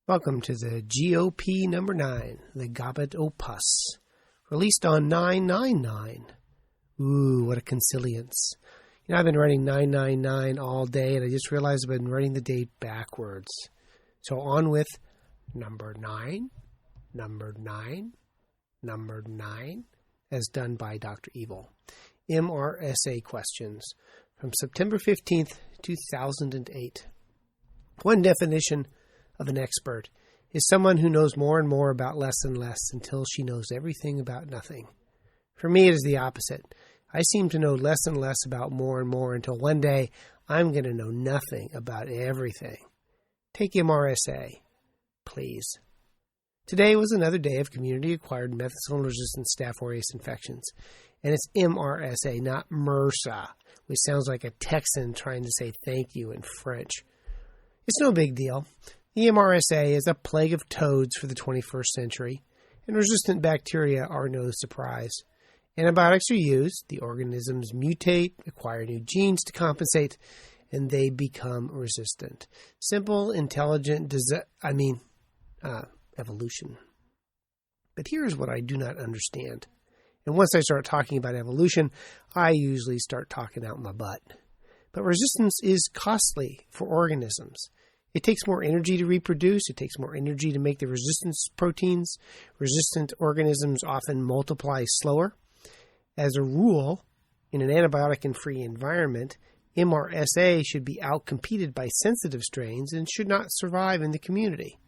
Welcome to the GOP number 9, the Gobbet Opus, released on 999. Ooh, what a consilience. You know, I've been writing 999 all day, and I just realized I've been writing the date backwards. So on with number 9, number 9, number 9, as done by Dr. Evil. Ar Ess Ay questions from September 15th, 2008. One definition of an expert is someone who knows more and more about less and less until she knows everything about nothing. For me, it is the opposite. I seem to know less and less about more and more until one day I'm going to know nothing about everything. Take Ar Ess Ay, please. Today was another day of community-acquired methicillin-resistant Staph aureus infections, and it's Ar Ess Ay, not MRSA, which sounds like a Texan trying to say thank you in French. It's no big deal. The Ar Ess Ay is a plague of toads for the 21st century, and resistant bacteria are no surprise. Antibiotics are used, the organisms mutate, acquire new genes to compensate, and they become resistant. Simple, intelligent, evolution. But here's what I do not understand. And once I start talking about evolution, I usually start talking out my butt. But resistance is costly for organisms. It takes more energy to reproduce. It takes more energy to make the resistance proteins. Resistant organisms often multiply slower. As a rule, in an antibiotic-free environment, Ar Ess Ay should be outcompeted by sensitive strains and should not survive in the community.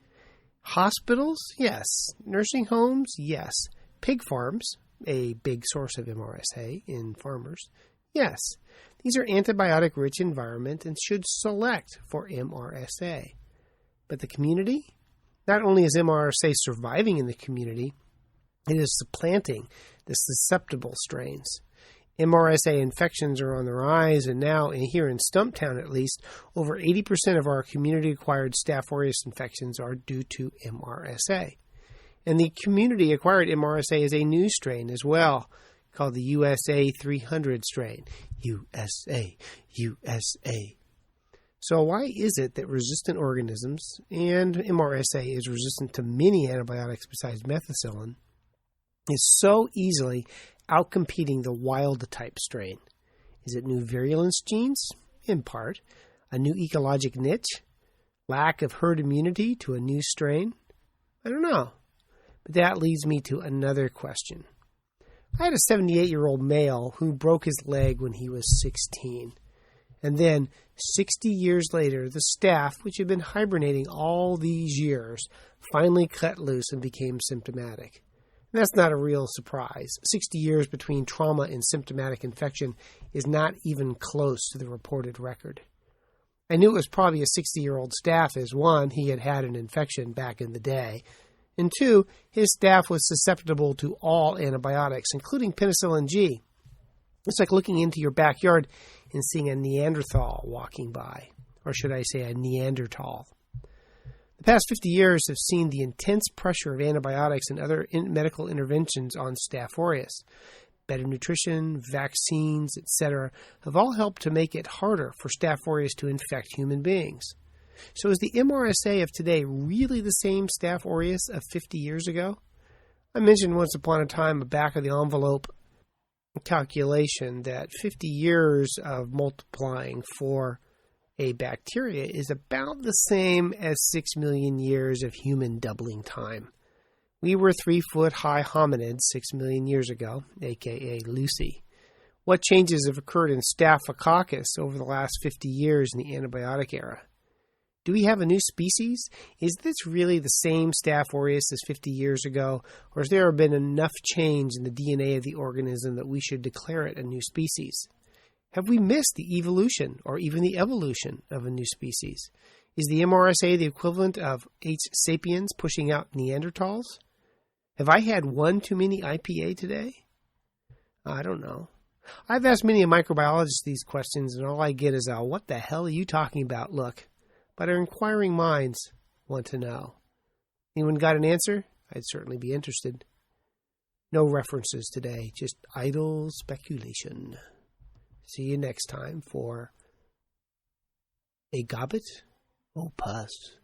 Hospitals? Yes. Nursing homes? Yes. Pig farms, a big source of Ar Ess Ay in farmers? Yes. These are antibiotic-rich environments and should select for Ar Ess Ay. But the community? Not only is Ar Ess Ay surviving in the community, it is supplanting the susceptible strains. Ar Ess Ay infections are on the rise, and now, here in Stumptown at least, over 80% of our community-acquired Staph aureus infections are due to Ar Ess Ay. And the community-acquired Ar Ess Ay is a new strain as well, called the USA 300 strain. USA, USA. So why is it that resistant organisms, and Ar Ess Ay is resistant to many antibiotics besides methicillin, is so easily outcompeting the wild-type strain? Is it new virulence genes? In part. A new ecologic niche? Lack of herd immunity to a new strain? I don't know. But that leads me to another question. I had a 78-year-old male who broke his leg when he was 16. And then, 60 years later, the staph, which had been hibernating all these years, finally cut loose and became symptomatic. And that's not a real surprise. 60 years between trauma and symptomatic infection is not even close to the reported record. I knew it was probably a 60-year-old staph as one, he had had an infection back in the day, and two, his staph was susceptible to all antibiotics, including penicillin G. It's like looking into your backyard and seeing a Neanderthal walking by, or should I say a Neanderthal. The past 50 years have seen the intense pressure of antibiotics and other medical interventions on Staph aureus. Better nutrition, vaccines, etc. have all helped to make it harder for Staph aureus to infect human beings. So is the Ar Ess Ay of today really the same Staph aureus of 50 years ago? I mentioned once upon a time a back-of-the-envelope calculation that 50 years of multiplying for a bacteria is about the same as 6 million years of human doubling time. We were 3-foot-high hominids 6 million years ago, a.k.a. Lucy. What changes have occurred in Staphylococcus over the last 50 years in the antibiotic era? Do we have a new species? Is this really the same Staph aureus as 50 years ago, or has there been enough change in the DNA of the organism that we should declare it a new species? Have we missed the evolution or even the evolution of a new species? Is the Ar Ess Ay the equivalent of H. sapiens pushing out Neanderthals? Have I had one too many IPA today? I don't know. I've asked many microbiologists these questions, and all I get is a "what the hell are you talking about" look. But our inquiring minds want to know. Anyone got an answer? I'd certainly be interested. No references today, just idle speculation. See you next time for a Gobbet Opus.